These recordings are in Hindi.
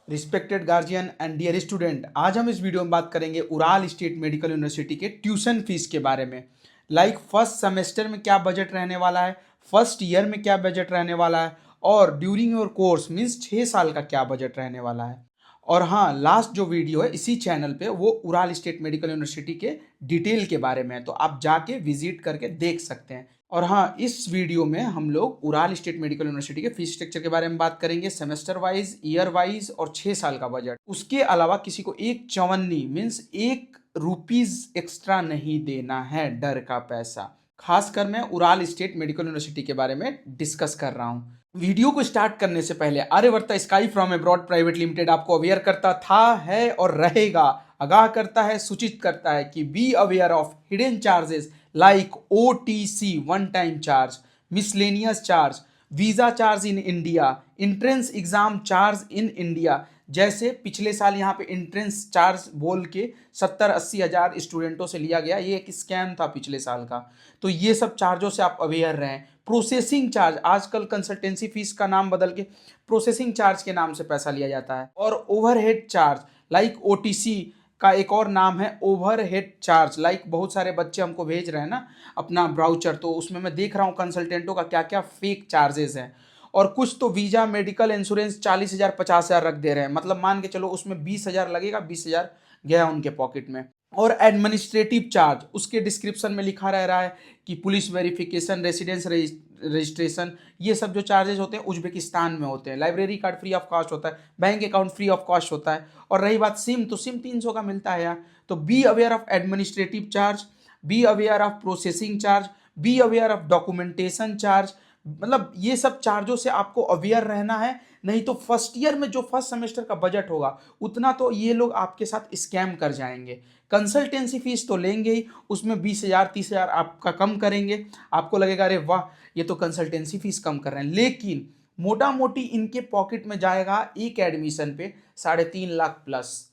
Respected guardian and dear student, आज हम इस वीडियो में बात करेंगे उराल स्टेट मेडिकल यूनिवर्सिटी के ट्यूशन फीस के बारे में। फर्स्ट सेमेस्टर में क्या बजट रहने वाला है, फर्स्ट ईयर में क्या बजट रहने वाला है, और ड्यूरिंग योर कोर्स मीन्स 6 साल का क्या बजट रहने वाला है। और हाँ, लास्ट जो वीडियो है इसी चैनल पे वो उराल स्टेट मेडिकल यूनिवर्सिटी के डिटेल के बारे में है, तो आप जाके विजिट करके देख सकते हैं। और हाँ, इस वीडियो में हम लोग उराल स्टेट मेडिकल यूनिवर्सिटी के फीस स्ट्रक्चर के बारे में बात करेंगे, सेमेस्टर वाइज, ईयर वाइज और 6 साल का बजट। उसके अलावा किसी को एक चवन्नी मीन्स ₹1 एक्स्ट्रा नहीं देना है, डर का पैसा। खासकर मैं उराल स्टेट मेडिकल यूनिवर्सिटी के बारे में डिस्कस कर रहा हूँ। वीडियो को स्टार्ट करने से पहले Aryavarta sky from abroad private limited आपको अवेयर करता था, है और रहेगा, आगाह करता है, सूचित करता है कि be aware of hidden charges like OTC one time charge, miscellaneous charge, visa charge in India, entrance exam charge in India. जैसे पिछले साल यहाँ पे एंट्रेंस चार्ज बोल के 70-80 हज़ार स्टूडेंटों से लिया गया, ये एक स्कैम था पिछले साल का, तो ये सब चार्जों से आप अवेयर रहें। प्रोसेसिंग चार्ज, आजकल कंसल्टेंसी फीस का नाम बदल के प्रोसेसिंग चार्ज के नाम से पैसा लिया जाता है। और ओवरहेड चार्ज लाइक OTC का एक और नाम है ओवरहेड चार्ज। बहुत सारे बच्चे हमको भेज रहे हैं ना अपना ब्राउचर, तो उसमें मैं देख रहा हूँ कंसल्टेंटों का क्या क्या फेक चार्जेस हैं। और कुछ तो वीजा मेडिकल इंश्योरेंस 40,000 50,000 रख दे रहे हैं, मतलब मान के चलो उसमें 20,000 लगेगा, 20,000 गया उनके पॉकेट में। और एडमिनिस्ट्रेटिव चार्ज, उसके डिस्क्रिप्शन में लिखा रह रहा है कि पुलिस वेरिफिकेशन, रेसिडेंस रजिस्ट्रेशन, ये सब जो चार्जेस होते हैं उज्बेकिस्तान में होते हैं। Library card free of cost होता है, bank account free of cost होता है। और रही बात सिम, तो सिम 300 का मिलता है यार। तो be aware of administrative charge, be aware of processing charge, be aware of documentation charge. मतलब ये सब चार्जों से आपको अवेयर रहना है, नहीं तो फर्स्ट ईयर में जो फर्स्ट सेमेस्टर का बजट होगा उतना तो ये लोग आपके साथ स्कैम कर जाएंगे। कंसल्टेंसी फीस तो लेंगे ही, उसमें 20,000 30,000 आपका कम करेंगे। आपको लगेगा अरे वाह, ये तो कंसल्टेंसी फीस कम कर रहे हैं, लेकिन मोटा मोटी इनके पॉकेट में जाएगा एक एडमिशन पे 3.5 लाख प्लस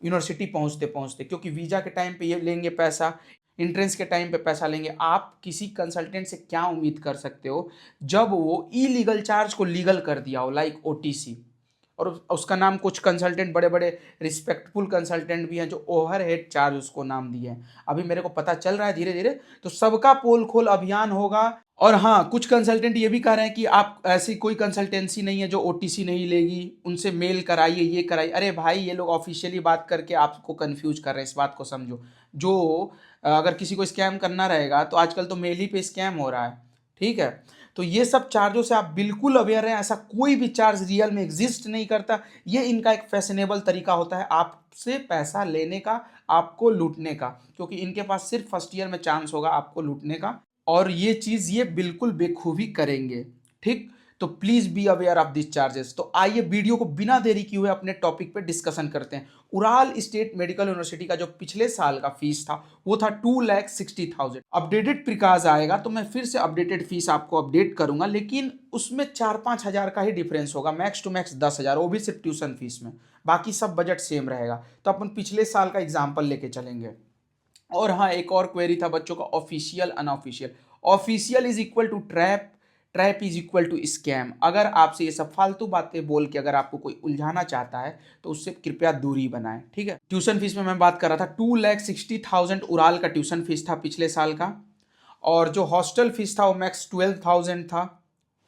यूनिवर्सिटी पहुंचते पहुंचते, क्योंकि वीजा के टाइम पे ये लेंगे पैसा, एंट्रेंस के टाइम पे पैसा लेंगे। आप किसी कंसल्टेंट से क्या उम्मीद कर सकते हो जब वो इलीगल चार्ज को लीगल कर दिया हो, लाइक OTC। और उसका नाम कुछ कंसल्टेंट, बड़े बड़े रिस्पेक्टफुल कंसल्टेंट भी हैं जो ओवरहेड चार्ज उसको नाम दिए हैं। अभी मेरे को पता चल रहा है धीरे धीरे, तो सबका पोल खोल अभियान होगा। और हाँ, कुछ कंसल्टेंट ये भी कह रहे हैं कि आप ऐसी कोई कंसल्टेंसी नहीं है जो OTC नहीं लेगी, उनसे मेल कराइए, ये कराइए। अरे भाई, ये लोग ऑफिशियली बात करके आपको कंफ्यूज कर रहे हैं, इस बात को समझो। जो अगर किसी को स्कैम करना रहेगा तो आजकल तो मेल ही पे स्कैम हो रहा है, ठीक है। तो ये सब चार्जों से आप बिल्कुल अवेयर हैं, ऐसा कोई भी चार्ज रियल में एग्जिस्ट नहीं करता। ये इनका एक फैशनेबल तरीका होता है आपसे पैसा लेने का, आपको लूटने का, क्योंकि इनके पास सिर्फ फर्स्ट ईयर में चांस होगा आपको लूटने का, और ये चीज़ ये बिल्कुल बेखूबी करेंगे, ठीक। तो please be aware of this charges. तो आइए वीडियो को बिना देरी किए हुए अपने टॉपिक पे डिस्कशन करते हैं। उराल स्टेट मेडिकल यूनिवर्सिटी का जो पिछले साल का फीस था वो था 2,60,000। अपडेटेड प्रिकाज आएगा तो मैं फिर से अपडेटेड फीस आपको अपडेट करूंगा, लेकिन उसमें 4-5 हज़ार का ही डिफरेंस होगा, मैक्स टू मैक्स 10,000, वो भी सिर्फ ट्यूशन फीस में। बाकी सब बजट सेम रहेगा। तो अपन पिछले साल का एग्जाम्पल लेके चलेंगे। और हाँ, एक और क्वेरी था बच्चों का, official unofficial. Official is equal to trap, trap is equal to scam. अगर आपसे ये सब फालतू बातें बोल के अगर आपको कोई उलझाना चाहता है तो उससे कृपया दूरी बनाएं, ठीक है। ट्यूशन फीस में मैं बात कर रहा था, 2,60,000 उराल का ट्यूशन फीस था पिछले साल का। और जो हॉस्टल फीस था वो मैक्स 12,000 था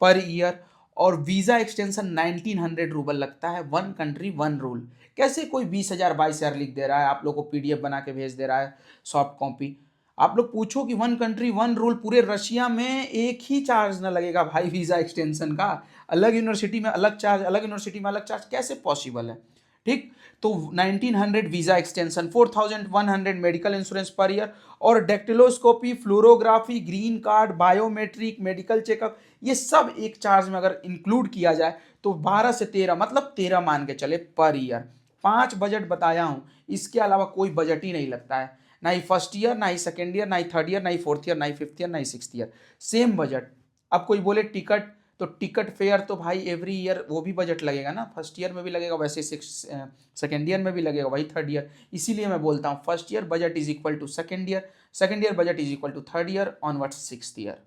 पर ईयर। और वीज़ा एक्सटेंशन 1,900 रूबल लगता है, वन कंट्री वन रूल। कैसे कोई 20,000 22,000 लिख दे रहा है, आप लोग को PDF बना के भेज दे रहा है सॉफ्ट कॉपी। आप लोग पूछो कि वन कंट्री वन रूल पूरे रशिया में एक ही चार्ज ना लगेगा भाई वीज़ा एक्सटेंशन का, अलग यूनिवर्सिटी में अलग चार्ज, अलग यूनिवर्सिटी में अलग चार्ज, कैसे पॉसिबल है, ठीक। तो 1,900 visa extension, 4,100 medical insurance per year, और dactyloscopy, fluorography, green card, biometric, medical checkup, ये सब एक चार्ज में अगर इंक्लूड किया जाए तो 12 से 13, मतलब 13 मान के चले पर ईयर। 5 बजट बताया हूँ, इसके अलावा कोई बजट ही नहीं लगता है, ना ही फर्स्ट ईयर, ना ही सेकेंड ईयर, ना ही थर्ड ईयर, ना ही फोर्थ ईयर, ना ही फिफ्थ ईयर, ना ही सिक्स्थ ईयर, सेम बजट। अब कोई बोले टिकट, तो टिकट फेयर तो भाई एवरी ईयर वो भी बजट लगेगा ना, फर्स्ट ईयर में भी लगेगा, वैसे सेकेंड ईयर में भी लगेगा, वही थर्ड ईयर। इसीलिए मैं बोलता हूँ first year budget is equal to second year, second year budget is equal to third year onwards sixth year,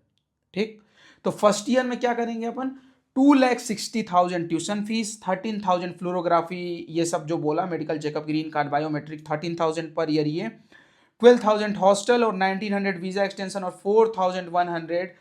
ठीक। तो फर्स्ट ईयर में क्या करेंगे अपन, 2,60,000 ट्यूशन फीस, 13,000 फ्लोरोग्राफी, ये सब जो बोला, medical checkup, green card, biometric, 13,000 per year ये, 12,000 हॉस्टल और 1,900 वीजा एक्सटेंशन और 4,100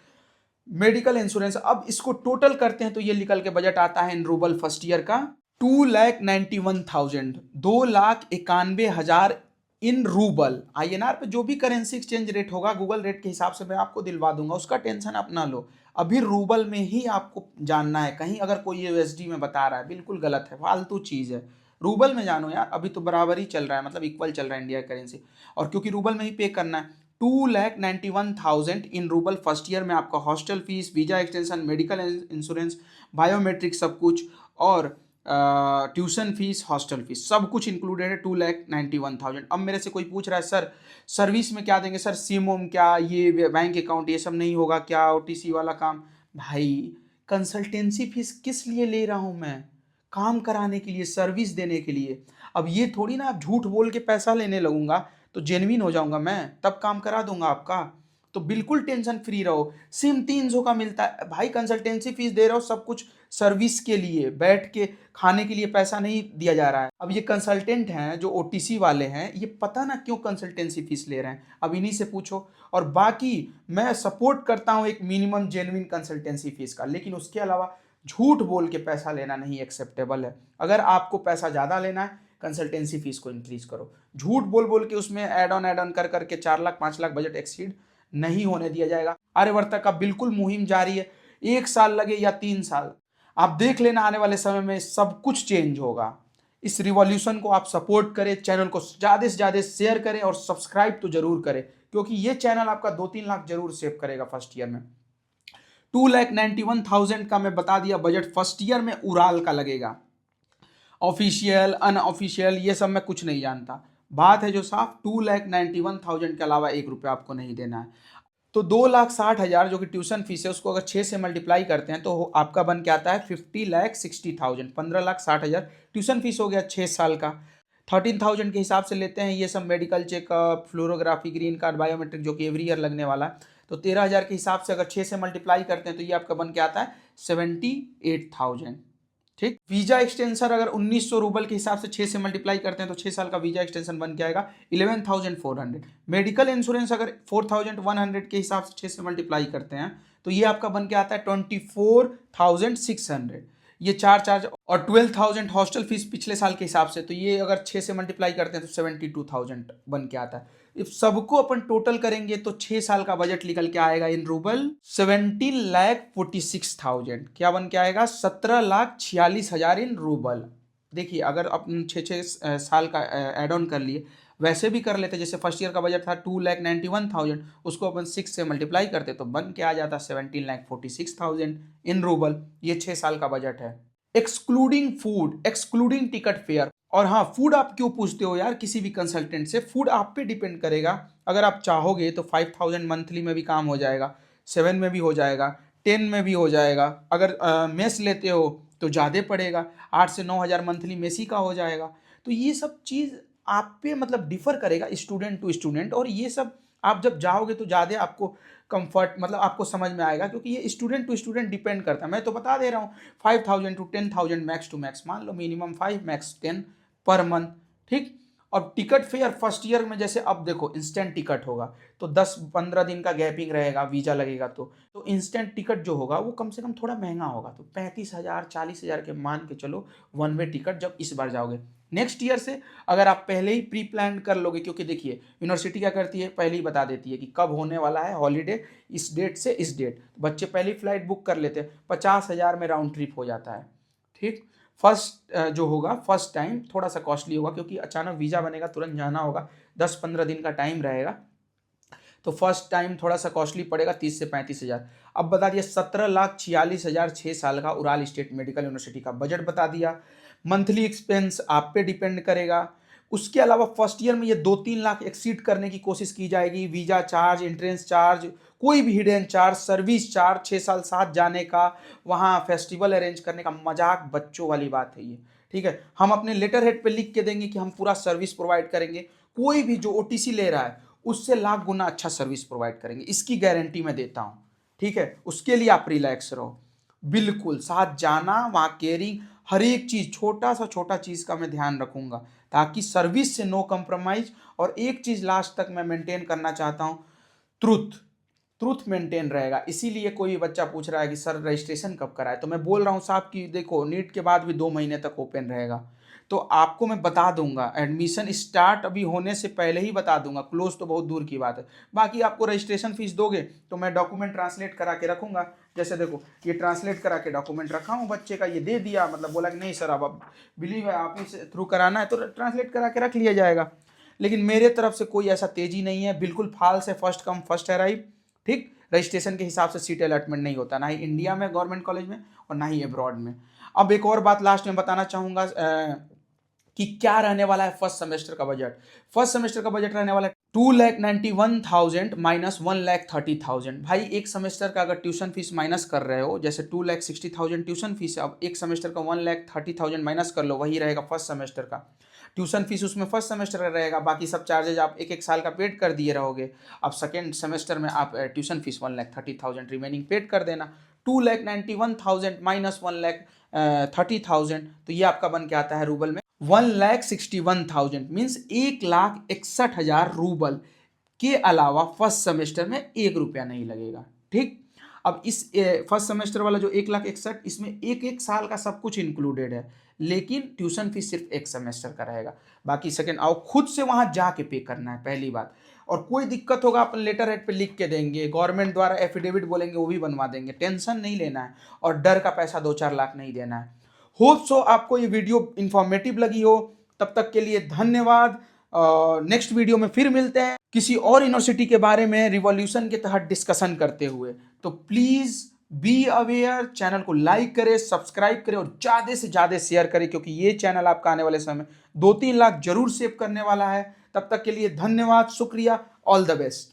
मेडिकल इंश्योरेंस। अब इसको टोटल करते हैं तो ये निकल के बजट आता है इन रूबल फर्स्ट ईयर का 2,91,000, 2,91,000 इन रूबल। INR पे जो भी करेंसी एक्सचेंज रेट होगा गूगल रेट के हिसाब से मैं आपको दिलवा दूंगा, उसका टेंशन आप ना लो। अभी रूबल में ही आपको जानना है, कहीं अगर कोई USD में बता रहा है बिल्कुल गलत है, फालतू चीज़ है। रूबल में जानो यार, अभी तो बराबर ही चल रहा है, मतलब इक्वल चल रहा है इंडिया करेंसी, और क्योंकि रूबल में ही पे करना है। 2,91,000 इन रूबल फर्स्ट ईयर में आपका hostel fees, visa extension, medical insurance, biometric सब कुछ, और ट्यूशन फीस, हॉस्टल फीस सब कुछ इंक्लूडेड है 2,91,000। अब मेरे से कोई पूछ रहा है सर सर्विस में क्या देंगे, सर सिम उम क्या, ये बैंक अकाउंट ये सब नहीं होगा क्या, OTC वाला काम? भाई कंसल्टेंसी फीस किस लिए ले रहा हूँ मैं? काम कराने के लिए, सर्विस देने के लिए। अब ये थोड़ी ना आप झूठ बोल के पैसा लेने लगूंगा तो जेन्युइन हो जाऊंगा मैं, तब काम करा दूंगा आपका। तो बिल्कुल टेंशन फ्री रहो। सिम 300 का मिलता है भाई, कंसल्टेंसी फीस दे रहा हो सब कुछ सर्विस के लिए, बैठ के खाने के लिए पैसा नहीं दिया जा रहा है। अब ये कंसल्टेंट हैं जो OTC वाले हैं, ये पता ना क्यों कंसल्टेंसी फीस ले रहे हैं, अब इन्हीं से पूछो। और बाकी मैं सपोर्ट करता हूँ एक मिनिमम जेन्युइन कंसल्टेंसी फीस का, लेकिन उसके अलावा झूठ बोल के पैसा लेना नहीं एक्सेप्टेबल है। अगर आपको पैसा ज़्यादा लेना है कंसल्टेंसी फीस को इंक्रीज करो, झूठ बोल बोल के उसमें एड ऑन कर करके 4 लाख 5 लाख बजट एक्सीड नहीं होने दिया जाएगा। आर्यवर्त का बिल्कुल मुहिम जारी है, 1 साल लगे या 3 साल, आप देख लेना आने वाले समय में सब कुछ चेंज होगा। इस रिवॉल्यूशन को आप सपोर्ट करें, चैनल को ज़्यादा से ज़्यादा शेयर करें और सब्सक्राइब तो जरूर करें, क्योंकि ये चैनल आपका 2-3 लाख जरूर सेव करेगा फर्स्ट ईयर में। 2,91,000 का मैं बता दिया बजट फर्स्ट ईयर में उड़ाल का लगेगा। ऑफिशियल अनऑफिशियल ये सब मैं कुछ नहीं जानता, बात है जो साफ, 2,91,000 के अलावा 1 रुपया आपको नहीं देना है। तो 2,60,000 जो कि ट्यूशन फीस है, उसको अगर 6 से मल्टीप्लाई करते हैं तो आपका बन के आता है 50,60,000, 15,60,000 ट्यूशन फीस हो गया 6 साल का। 13,000 के हिसाब से लेते हैं ये सब medical checkup, fluorography, green card, biometric जो कि एवरी ईयर लगने वाला है, तो 13,000 के हिसाब से अगर 6 से मल्टीप्लाई करते हैं तो ये आपका बन के आता है 78,000। ठीक, वीजा एक्सटेंशन अगर 1,900 रूबल के हिसाब से 6 से मल्टीप्लाई करते हैं तो 6 साल का वीजा एक्सटेंशन बन के आएगा 11,400। मेडिकल इंश्योरेंस अगर 4,100 के हिसाब से 6 से मल्टीप्लाई करते हैं तो ये आपका बन के आता है 24,600। ये चार चार्ज और 12,000 हॉस्टल फीस पिछले साल के हिसाब से, तो ये अगर 6 से मल्टीप्लाई करते हैं तो 72,000 बन के आता है। इस सबको अपन टोटल करेंगे तो 6 साल का बजट निकल के आएगा इन रूबल 17,46,000। क्या बन के आएगा? 17,46,000 इन रूबल। देखिए अगर अपन 6 साल का एड ऑन कर लिए, वैसे भी कर लेते, जैसे फर्स्ट ईयर का बजट था 2,91,000, उसको अपन 6 से मल्टीप्लाई करते तो बन के आ जाता 17,46,000 इन रूबल। ये 6 साल का बजट है, excluding food, excluding ticket fair. और हाँ, फूड आप क्यों पूछते हो यार किसी भी कंसल्टेंट से, फूड आप पे डिपेंड करेगा। अगर आप चाहोगे तो 5,000 मंथली में भी काम हो जाएगा, 7 में भी हो जाएगा, 10 में भी हो जाएगा। अगर मेस लेते हो तो ज़्यादा पड़ेगा, 8 से 9,000 मंथली मेसी का हो जाएगा। तो ये सब चीज़ आप पे मतलब डिफर करेगा स्टूडेंट टू स्टूडेंट, और ये सब आप जब जाओगे तो ज़्यादा आपको कंफर्ट मतलब आपको समझ में आएगा, क्योंकि ये स्टूडेंट टू स्टूडेंट डिपेंड करता है। मैं तो बता दे रहा हूँ 5,000 to 10,000 मैक्स टू मैक्स, मान लो मिनिमम 5 मैक्स 10 पर मंथ। ठीक, और टिकट फेयर फर्स्ट ईयर में जैसे अब देखो इंस्टेंट टिकट होगा तो 10-15 दिन का गैपिंग रहेगा, वीजा लगेगा तो इंस्टेंट टिकट जो होगा वो कम से कम थोड़ा महंगा होगा, तो 35,000 40,000 के मान के चलो वन वे टिकट जब इस बार जाओगे। नेक्स्ट ईयर से अगर आप पहले ही प्री प्लान कर लोगे, क्योंकि देखिए यूनिवर्सिटी क्या करती है, पहले ही बता देती है कि कब होने वाला है हॉलीडे, इस डेट से इस डेट, बच्चे पहले ही फ्लाइट बुक कर लेते हैं, 50,000 में राउंड ट्रिप हो जाता है। ठीक, फर्स्ट जो होगा फर्स्ट टाइम थोड़ा सा कॉस्टली होगा, क्योंकि अचानक वीज़ा बनेगा, तुरंत जाना होगा, 10-15 दिन का टाइम रहेगा, तो फर्स्ट टाइम थोड़ा सा कॉस्टली पड़ेगा 30 से 35,000। अब बता दिया 17,46,000 6 साल का उड़ाल स्टेट मेडिकल यूनिवर्सिटी का बजट बता दिया। मंथली एक्सपेंस आप पे डिपेंड करेगा। उसके अलावा फर्स्ट ईयर में ये 2-3 लाख एक्सीड करने की कोशिश की जाएगी। वीज़ा चार्ज, एंट्रेंस चार्ज, कोई भी हिडन चार्ज, सर्विस चार्ज, 6 साल साथ जाने का, वहाँ फेस्टिवल अरेंज करने का, मजाक बच्चों वाली बात है ये। ठीक है, हम अपने लेटर हेड पे लिख के देंगे कि हम पूरा सर्विस प्रोवाइड करेंगे, कोई भी जो OTC ले रहा है उससे लाख गुना अच्छा सर्विस प्रोवाइड करेंगे, इसकी गारंटी मैं देता हूँ। ठीक है, उसके लिए आप रिलैक्स रहो। बिल्कुल साथ जाना, वहाँ केयरिंग, हर एक चीज़, छोटा सा छोटा चीज़ का मैं ध्यान रखूंगा, ताकि सर्विस से नो कम्प्रोमाइज़। और एक चीज़ लास्ट तक मैं मेंटेन करना चाहता हूँ, ट्रुथ। ट्रुथ मेंटेन रहेगा। इसीलिए कोई बच्चा पूछ रहा है कि सर रजिस्ट्रेशन कब कराए, तो मैं बोल रहा हूँ साहब कि देखो नीट के बाद भी 2 महीने तक ओपन रहेगा, तो आपको मैं बता दूंगा, एडमिशन स्टार्ट अभी होने से पहले ही बता दूंगा, क्लोज तो बहुत दूर की बात है। बाकी आपको रजिस्ट्रेशन फीस दोगे तो मैं डॉक्यूमेंट ट्रांसलेट करा के रखूंगा। जैसे देखो ये ट्रांसलेट करा के डॉक्यूमेंट रखा हूँ बच्चे का, ये दे दिया, मतलब बोला कि नहीं सर अब बिलीव है आप ही थ्रू कराना है तो ट्रांसलेट करा के रख लिया जाएगा। लेकिन मेरे तरफ से कोई ऐसा तेजी नहीं है, बिल्कुल फाल से फर्स्ट कम फर्स्ट अराइव। ठीक, रजिस्ट्रेशन के हिसाब से सीट अलॉटमेंट नहीं होता, ना ही इंडिया में गवर्नमेंट कॉलेज में और ना ही अब्रॉड में। अब एक और बात लास्ट में बताना चाहूँगा कि क्या रहने वाला है फर्स्ट सेमेस्टर का बजट। फर्स्ट सेमेस्टर का बजट रहने वाला है 2,91,000 माइनस 1,30,000। भाई एक सेमेस्टर का अगर ट्यूशन फीस माइनस कर रहे हो, जैसे 2,60,000 ट्यूशन फीस है, अब एक सेमेस्टर का 1,30,000 माइनस कर लो, वही रहेगा फर्स्ट सेमेस्टर का ट्यूशन फीस, उसमें फर्स्ट सेमेस्टर का रहेगा। बाकी सब चार्जेज आप एक एक साल का पेड कर दिए रहोगे। अब सेकेंड सेमेस्टर में आप ट्यूशन फीस 1,30,000 रिमेनिंग पेड कर देना। 2,91,000 माइनस 1,30,000, तो ये आपका बन के आता है रूबल में 1,61,000, मीन्स 1,61,000 रूबल के अलावा फर्स्ट सेमेस्टर में 1 रुपया नहीं लगेगा। ठीक, अब इस फर्स्ट सेमेस्टर वाला जो 1,61,000, इसमें एक एक साल का सब कुछ इंक्लूडेड है, लेकिन ट्यूशन फीस सिर्फ एक सेमेस्टर का रहेगा। बाकी सेकेंड आओ खुद से वहां जाके पे करना है, पहली बात। और कोई दिक्कत होगा अपन लेटर हेड पे लिख के देंगे, गवर्नमेंट द्वारा एफिडेविट बोलेंगे वो भी बनवा देंगे, टेंशन नहीं लेना है। और डर का पैसा 2-4 लाख नहीं देना है। होप सो आपको ये वीडियो इंफॉर्मेटिव लगी हो। तब तक के लिए धन्यवाद। नेक्स्ट वीडियो में फिर मिलते हैं किसी और यूनिवर्सिटी के बारे में रिवॉल्यूशन के तहत डिस्कशन करते हुए। तो प्लीज बी अवेयर, चैनल को लाइक करें, सब्सक्राइब करें और ज़्यादा से ज़्यादा शेयर करें, क्योंकि ये चैनल आपका आने वाले समय 2-3 लाख जरूर सेव करने वाला है। तब तक के लिए धन्यवाद, शुक्रिया, ऑल द बेस्ट।